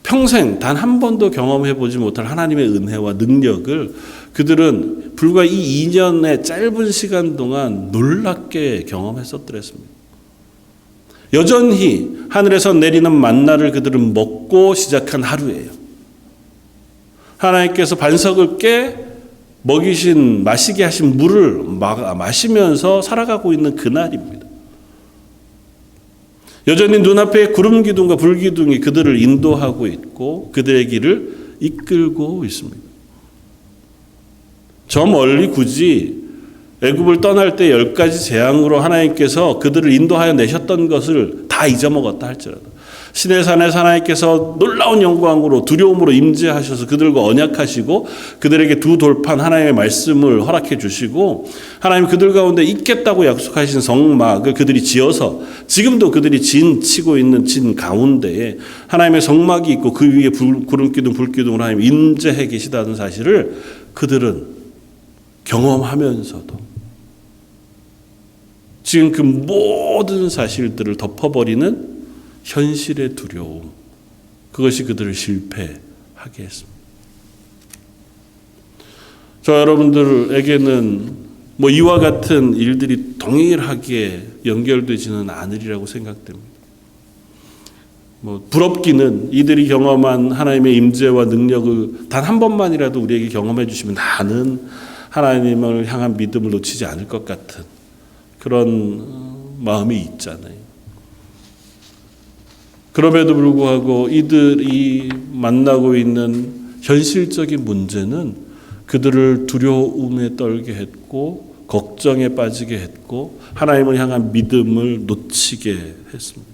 평생 단 한 번도 경험해 보지 못할 하나님의 은혜와 능력을 그들은 불과 이 2년의 짧은 시간 동안 놀랍게 경험했었더랬습니다. 여전히 하늘에서 내리는 만나를 그들은 먹고 시작한 하루예요. 하나님께서 반석을 깨 먹이신, 마시게 하신 물을 마시면서 살아가고 있는 그날입니다. 여전히 눈앞에 구름 기둥과 불 기둥이 그들을 인도하고 있고 그들의 길을 이끌고 있습니다. 저 멀리 굳이 애굽을 떠날 때 10가지 재앙으로 하나님께서 그들을 인도하여 내셨던 것을 다 잊어먹었다 할지라도 시내산에서 하나님께서 놀라운 영광으로 두려움으로 임재하셔서 그들과 언약하시고 그들에게 두 돌판 하나님의 말씀을 허락해 주시고 하나님 그들 가운데 있겠다고 약속하신 성막을 그들이 지어서 지금도 그들이 치고 있는 진 가운데에 하나님의 성막이 있고 그 위에 구름기둥 불기둥으로 하나님 임재해 계시다는 사실을 그들은 경험하면서도 지금 그 모든 사실들을 덮어버리는 현실의 두려움, 그것이 그들을 실패하게 했습니다. 저 여러분들에게는 이와 같은 일들이 동일하게 연결되지는 않으리라고 생각됩니다. 부럽기는 이들이 경험한 하나님의 임재와 능력을 단 한 번만이라도 우리에게 경험해 주시면 나는 하나님을 향한 믿음을 놓치지 않을 것 같은 그런 마음이 있잖아요. 그럼에도 불구하고 이들이 만나고 있는 현실적인 문제는 그들을 두려움에 떨게 했고 걱정에 빠지게 했고 하나님을 향한 믿음을 놓치게 했습니다.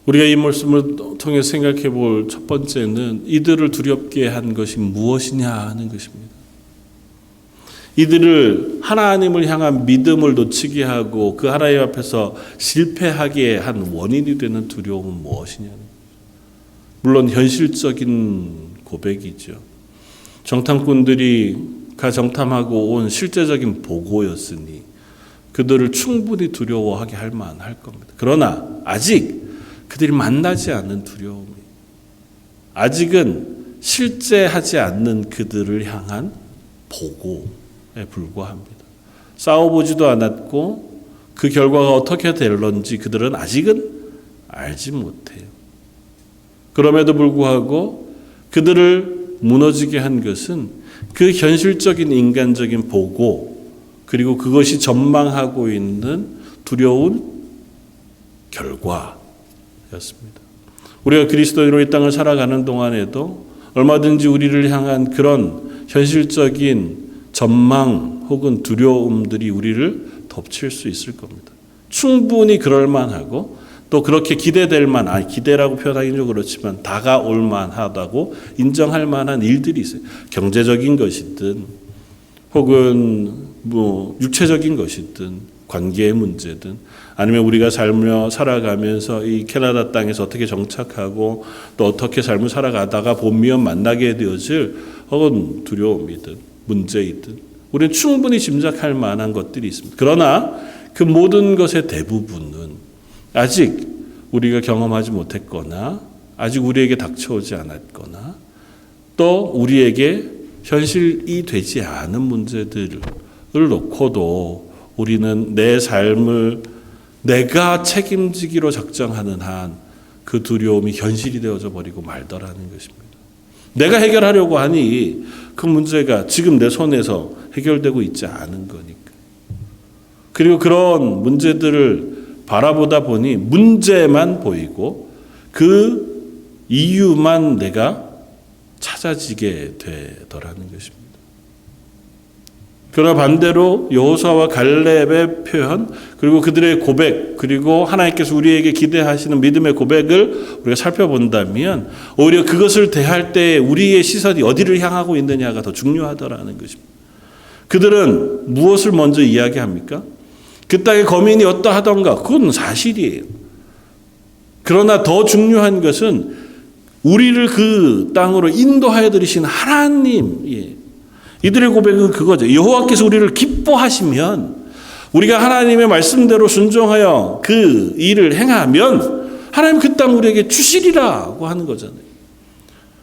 우리가 이 말씀을 통해 생각해 볼 첫 번째는 이들을 두렵게 한 것이 무엇이냐 하는 것입니다. 이들을 하나님을 향한 믿음을 놓치게 하고 그 하나님 앞에서 실패하게 한 원인이 되는 두려움은 무엇이냐. 물론 현실적인 고백이죠. 정탐꾼들이 정탐하고 온 실제적인 보고였으니 그들을 충분히 두려워하게 할 만할 겁니다. 그러나 아직 그들이 만나지 않는 두려움이 아직은 실제하지 않는 그들을 향한 보고에 불과합니다. 싸워보지도 않았고 그 결과가 어떻게 될런지 그들은 아직은 알지 못해요. 그럼에도 불구하고 그들을 무너지게 한 것은 그 현실적인 인간적인 보고 그리고 그것이 전망하고 있는 두려운 결과였습니다. 우리가 그리스도인으로 이 땅을 살아가는 동안에도 얼마든지 우리를 향한 그런 현실적인 전망 혹은 두려움들이 우리를 덮칠 수 있을 겁니다. 충분히 그럴 만하고 또 그렇게 기대될 만한, 기대라고 표현하기는 좀 그렇지만 다가올 만하다고 인정할 만한 일들이 있어요. 경제적인 것이든 혹은 육체적인 것이든 관계의 문제든 아니면 우리가 삶을 살아가면서 이 캐나다 땅에서 어떻게 정착하고 또 어떻게 삶을 살아가다가 봄미연 만나게 되어질 혹은 두려움이든 문제이든 우리는 충분히 짐작할 만한 것들이 있습니다. 그러나 그 모든 것의 대부분은 아직 우리가 경험하지 못했거나 아직 우리에게 닥쳐오지 않았거나 또 우리에게 현실이 되지 않은 문제들을 놓고도 우리는 내 삶을 내가 책임지기로 작정하는 한 그 두려움이 현실이 되어져 버리고 말더라는 것입니다. 내가 해결하려고 하니 그 문제가 지금 내 손에서 해결되고 있지 않은 거니까. 그리고 그런 문제들을 바라보다 보니 문제만 보이고 그 이유만 내가 찾아지게 되더라는 것입니다. 그러나 반대로 여호수아와 갈렙의 표현, 그리고 그들의 고백, 그리고 하나님께서 우리에게 기대하시는 믿음의 고백을 우리가 살펴본다면 오히려 그것을 대할 때 우리의 시선이 어디를 향하고 있느냐가 더 중요하다라는 것입니다. 그들은 무엇을 먼저 이야기합니까? 그 땅의 거민이 어떠하던가, 그건 사실이에요. 그러나 더 중요한 것은 우리를 그 땅으로 인도하여 들이신 하나님이에요. 이들의 고백은 그거죠. 여호와께서 우리를 기뻐하시면, 우리가 하나님의 말씀대로 순종하여 그 일을 행하면 하나님 그 땅 우리에게 주시리라고 하는 거잖아요.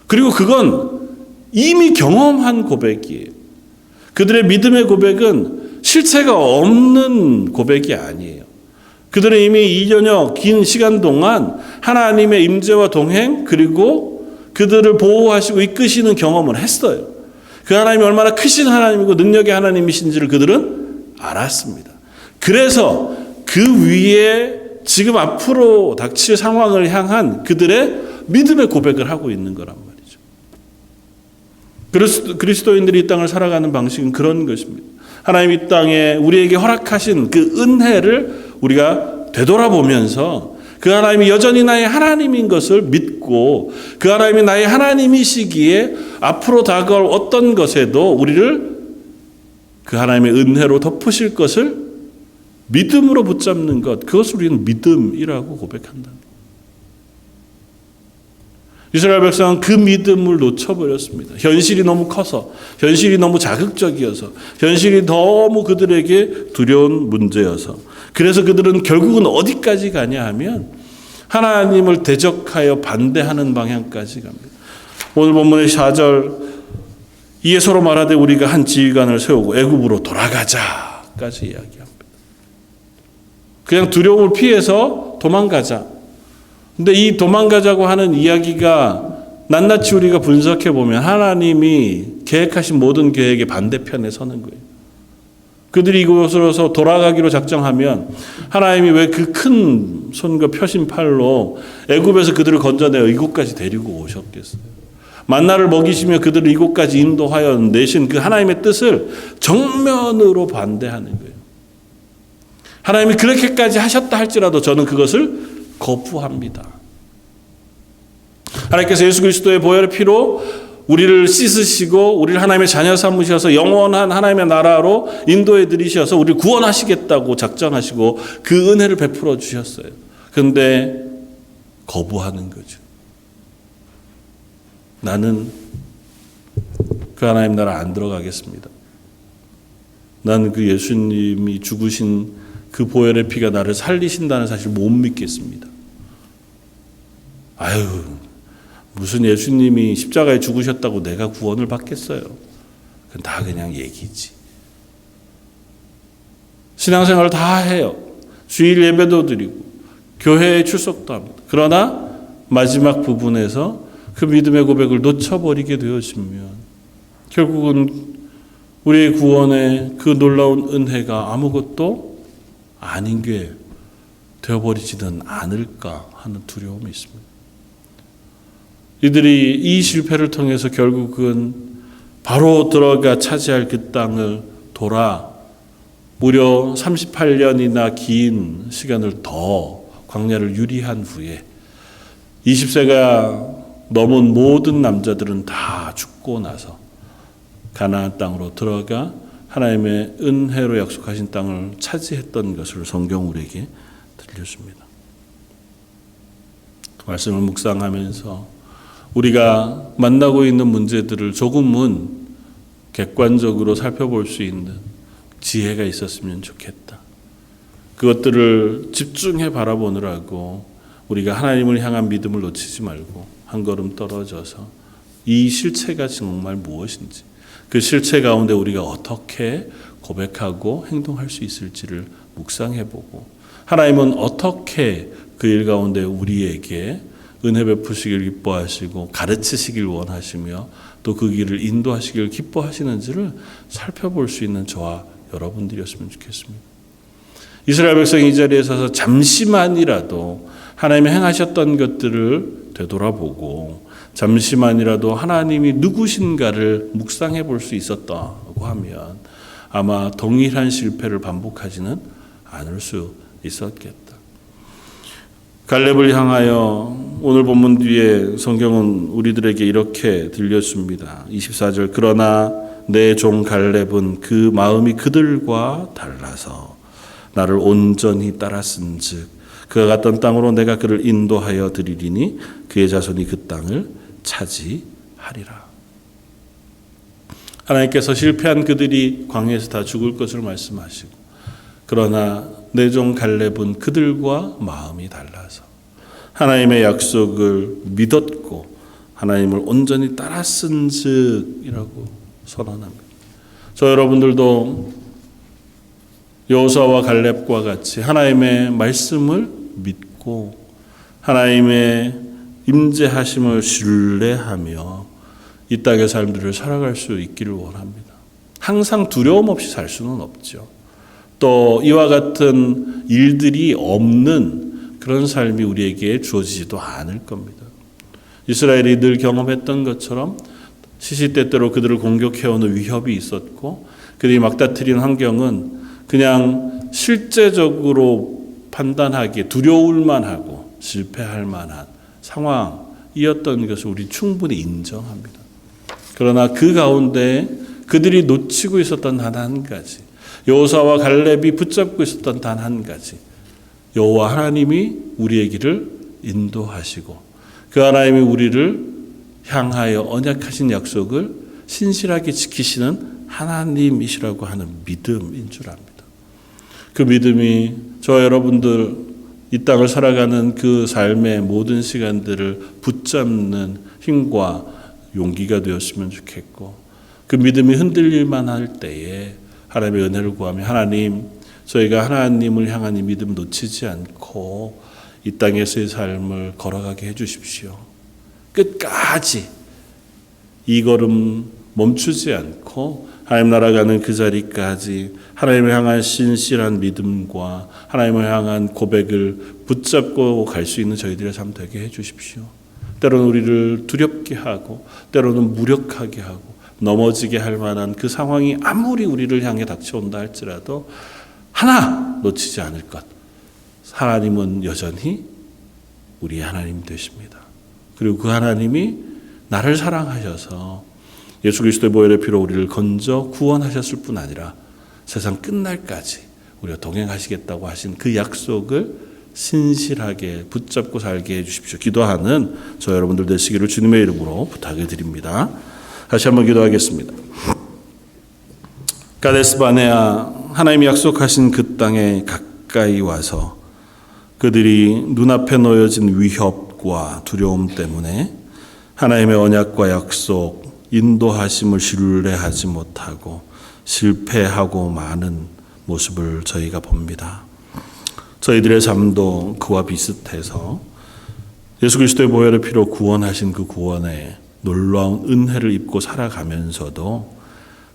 그리고 그건 이미 경험한 고백이에요. 그들의 믿음의 고백은 실체가 없는 고백이 아니에요. 그들은 이미 2년여 긴 시간 동안 하나님의 임재와 동행, 그리고 그들을 보호하시고 이끄시는 경험을 했어요. 그 하나님이 얼마나 크신 하나님이고 능력의 하나님이신지를 그들은 알았습니다. 그래서 그 위에 지금 앞으로 닥칠 상황을 향한 그들의 믿음의 고백을 하고 있는 거란 말이죠. 그리스도인들이 이 땅을 살아가는 방식은 그런 것입니다. 하나님 이 땅에 우리에게 허락하신 그 은혜를 우리가 되돌아보면서 그 하나님이 여전히 나의 하나님인 것을 믿고, 그 하나님이 나의 하나님이시기에 앞으로 다가올 어떤 것에도 우리를 그 하나님의 은혜로 덮으실 것을 믿음으로 붙잡는 것, 그것을 우리는 믿음이라고 고백한다. 이스라엘 백성은 그 믿음을 놓쳐버렸습니다. 현실이 너무 커서, 현실이 너무 자극적이어서, 현실이 너무 그들에게 두려운 문제여서, 그래서 그들은 결국은 어디까지 가냐 하면 하나님을 대적하여 반대하는 방향까지 갑니다. 오늘 본문의 4절, 이에 서로 말하되 우리가 한 지휘관을 세우고 애굽으로 돌아가자까지 이야기합니다. 그냥 두려움을 피해서 도망가자. 근데 이 도망가자고 하는 이야기가 낱낱이 우리가 분석해 보면 하나님이 계획하신 모든 계획의 반대편에 서는 거예요. 그들이 이곳으로서 돌아가기로 작정하면 하나님이 왜 그 큰 손과 펴신 팔로 애굽에서 그들을 건져내어 이곳까지 데리고 오셨겠어요? 만나를 먹이시며 그들을 이곳까지 인도하여 내신 그 하나님의 뜻을 정면으로 반대하는 거예요. 하나님이 그렇게까지 하셨다 할지라도 저는 그것을 거부합니다. 하나님께서 예수 그리스도의 보혈의 피로 우리를 씻으시고 우리를 하나님의 자녀 삼으셔서 영원한 하나님의 나라로 인도해 들이셔서 우리를 구원하시겠다고 작정하시고 그 은혜를 베풀어 주셨어요. 그런데 거부하는 거죠. 나는 그 하나님 나라 안 들어가겠습니다. 나는 그 예수님이 죽으신 그 보혈의 피가 나를 살리신다는 사실 못 믿겠습니다. 아유, 무슨 예수님이 십자가에 죽으셨다고 내가 구원을 받겠어요. 그건 다 그냥 얘기지. 신앙생활을 다 해요. 주일 예배도 드리고 교회에 출석도 합니다. 그러나 마지막 부분에서 그 믿음의 고백을 놓쳐버리게 되어지면 결국은 우리의 구원의 그 놀라운 은혜가 아무것도 아닌 게 되어버리지는 않을까 하는 두려움이 있습니다. 이들이 이 실패를 통해서 결국은 바로 들어가 차지할 그 땅을 돌아 무려 38년이나 긴 시간을 더 광야를 유리한 후에 20세가 넘은 모든 남자들은 다 죽고 나서 가나안 땅으로 들어가 하나님의 은혜로 약속하신 땅을 차지했던 것을 성경 우리에게 들려줍니다. 그 말씀을 묵상하면서 우리가 만나고 있는 문제들을 조금은 객관적으로 살펴볼 수 있는 지혜가 있었으면 좋겠다. 그것들을 집중해 바라보느라고 우리가 하나님을 향한 믿음을 놓치지 말고 한 걸음 떨어져서 이 실체가 정말 무엇인지, 그 실체 가운데 우리가 어떻게 고백하고 행동할 수 있을지를 묵상해보고, 하나님은 어떻게 그 일 가운데 우리에게 은혜 베푸시길 기뻐하시고 가르치시길 원하시며 또 그 길을 인도하시길 기뻐하시는지를 살펴볼 수 있는 저와 여러분들이었으면 좋겠습니다. 이스라엘 백성이 이 자리에 서서 잠시만이라도 하나님이 행하셨던 것들을 되돌아보고 잠시만이라도 하나님이 누구신가를 묵상해 볼 수 있었다고 하면 아마 동일한 실패를 반복하지는 않을 수 있었겠다. 갈렙을 향하여 오늘 본문 뒤에 성경은 우리들에게 이렇게 들려줍니다. 24절 그러나 내 종 갈렙은 그 마음이 그들과 달라서 나를 온전히 따랐은즉 그가 갔던 땅으로 내가 그를 인도하여 드리리니 그의 자손이 그 땅을 차지하리라. 하나님께서 실패한 그들이 광야에서 다 죽을 것을 말씀하시고 그러나 내 종 갈렙은 그들과 마음이 달라서 하나님의 약속을 믿었고 하나님을 온전히 따랐은즉이라고 선언합니다. 저 여러분들도 여호수아와 갈렙과 같이 하나님의 말씀을 믿고 하나님의 임재하심을 신뢰하며 이 땅의 삶들을 살아갈 수 있기를 원합니다. 항상 두려움 없이 살 수는 없죠. 또 이와 같은 일들이 없는 그런 삶이 우리에게 주어지지도 않을 겁니다. 이스라엘이 늘 경험했던 것처럼 시시때때로 그들을 공격해오는 위협이 있었고 그들이 막다트린 환경은 그냥 실제적으로 판단하기에 두려울 만하고 실패할 만한 상황이었던 것을 우리 충분히 인정합니다. 그러나 그 가운데 그들이 놓치고 있었던 단 한 가지, 여호수아와 갈렙이 붙잡고 있었던 단 한 가지, 여호와 하나님이 우리의 길을 인도하시고 그 하나님이 우리를 향하여 언약하신 약속을 신실하게 지키시는 하나님이시라고 하는 믿음인 줄 압니다. 그 믿음이 저 여러분들 이 땅을 살아가는 그 삶의 모든 시간들을 붙잡는 힘과 용기가 되었으면 좋겠고 그 믿음이 흔들릴만 할 때에 하나님의 은혜를 구하며 하나님 저희가 하나님을 향한 이 믿음 놓치지 않고 이 땅에서의 삶을 걸어가게 해주십시오. 끝까지 이 걸음 멈추지 않고 하나님 나라 가는 그 자리까지 하나님을 향한 신실한 믿음과 하나님을 향한 고백을 붙잡고 갈 수 있는 저희들의 삶 되게 해주십시오. 때로는 우리를 두렵게 하고 때로는 무력하게 하고 넘어지게 할 만한 그 상황이 아무리 우리를 향해 닥쳐온다 할지라도 하나 놓치지 않을 것. 하나님은 여전히 우리의 하나님 되십니다. 그리고 그 하나님이 나를 사랑하셔서 예수 그리스도의 보혈의 피로 우리를 건져 구원하셨을 뿐 아니라 세상 끝날까지 우리가 동행하시겠다고 하신 그 약속을 신실하게 붙잡고 살게 해주십시오. 기도하는 저 여러분들 되시기를 주님의 이름으로 부탁을 드립니다. 다시 한번 기도하겠습니다. 가데스 바네아 하나님이 약속하신 그 땅에 가까이 와서 그들이 눈앞에 놓여진 위협과 두려움 때문에 하나님의 언약과 약속, 인도하심을 신뢰하지 못하고 실패하고 마는 모습을 저희가 봅니다. 저희들의 삶도 그와 비슷해서 예수 그리스도의 보혈의 피로 구원하신 그 구원의 놀라운 은혜를 입고 살아가면서도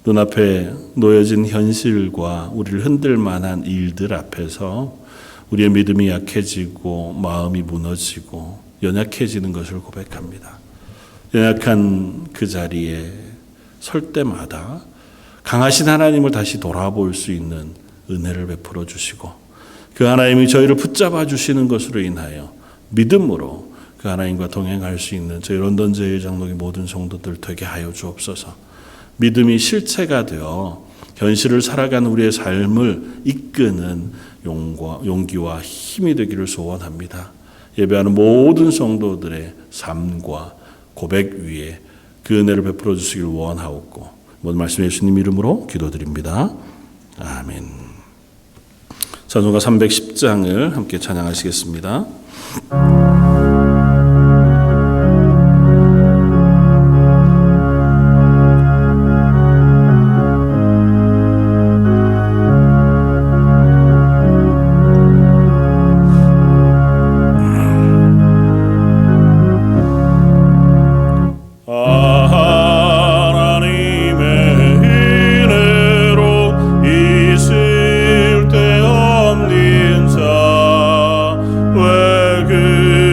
눈앞에 놓여진 현실과 우리를 흔들 만한 일들 앞에서 우리의 믿음이 약해지고 마음이 무너지고 연약해지는 것을 고백합니다. 연약한 그 자리에 설 때마다 강하신 하나님을 다시 돌아볼 수 있는 은혜를 베풀어 주시고 그 하나님이 저희를 붙잡아 주시는 것으로 인하여 믿음으로 그 하나님과 동행할 수 있는 저희 런던 제일장로의 모든 성도들 되게 하여 주옵소서. 믿음이 실체가 되어 현실을 살아가는 우리의 삶을 이끄는 용기와 힘이 되기를 소원합니다. 예배하는 모든 성도들의 삶과 고백 위에 그 은혜를 베풀어 주시길 원하옵고 모든 말씀 예수님 이름으로 기도드립니다. 아멘. 찬송가 310장을 함께 찬양하시겠습니다. 왜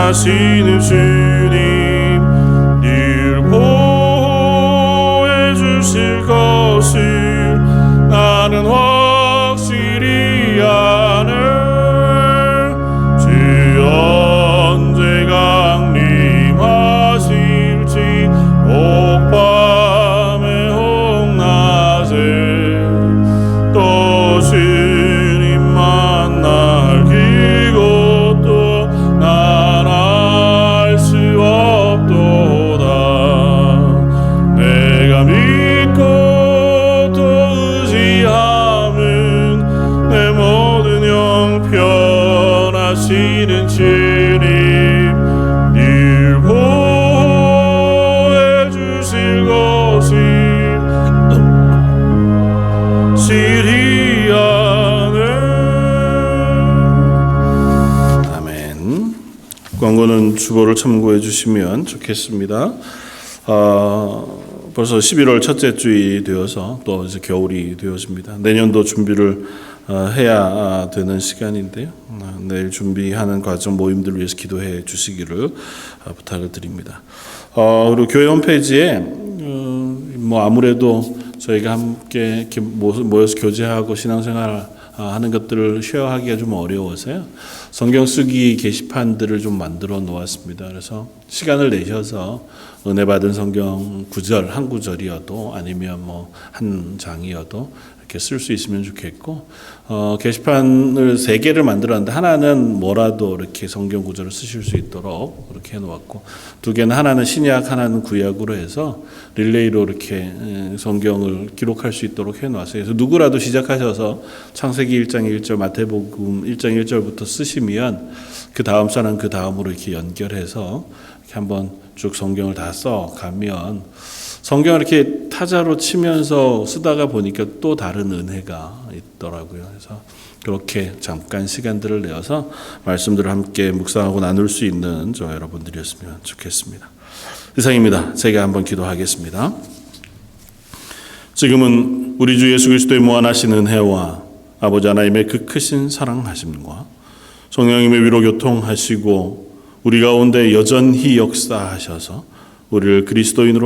하시는 주님 늘 보호해 주실 것을 나는 확실히 아네. 주 언제 강림하실지 옥밤에 홍낮에 또 주님 만날 그것도 난 알 수 없도다. 내가 믿고 또 의지함은 내 모든 형편하시는 주님 늘 보호해 주실 것을 실히 아네. 아멘. 광고는 주보를 참고해 주시면 좋겠습니다. 벌써 11월 첫째 주이 되어서 또 이제 겨울이 되어집니다. 내년도 준비를 해야 되는 시간인데요. 내일 준비하는 과정 모임들을 위해서 기도해 주시기를 부탁을 드립니다. 그리고 교회 홈페이지에 뭐 아무래도 저희가 함께 이렇게 모여서 교제하고 신앙생활 하는 것들을 쉐어하기가 좀 어려워서요. 성경 쓰기 게시판들을 좀 만들어 놓았습니다. 그래서 시간을 내셔서 은혜 받은 성경 구절, 한 구절이어도 아니면 뭐 한 장이어도 이렇게 쓸 수 있으면 좋겠고, 게시판을 3개를 만들었는데 하나는 뭐라도 이렇게 성경 구절을 쓰실 수 있도록 그렇게 해놓았고, 2개는 하나는 신약, 하나는 구약으로 해서 릴레이로 이렇게 성경을 기록할 수 있도록 해놓았어요. 그래서 누구라도 시작하셔서 창세기 1장 1절, 마태복음 1장 1절부터 쓰시면 그 다음 사람 그 다음으로 이렇게 연결해서 이렇게 한번 쭉 성경을 다 써가면 성경을 이렇게 타자로 치면서 쓰다가 보니까 또 다른 은혜가 있더라고요. 그래서 그렇게 잠깐 시간들을 내어서 말씀들을 함께 묵상하고 나눌 수 있는 저 여러분들이었으면 좋겠습니다. 이상입니다. 제가 한번 기도하겠습니다. 지금은 우리 주 예수 그리스도의 무한하신 은혜와 아버지 하나님의 그 크신 사랑하심과 성령님의 위로 교통하시고 우리 가운데 여전히 역사하셔서 우리를 그리스도인으로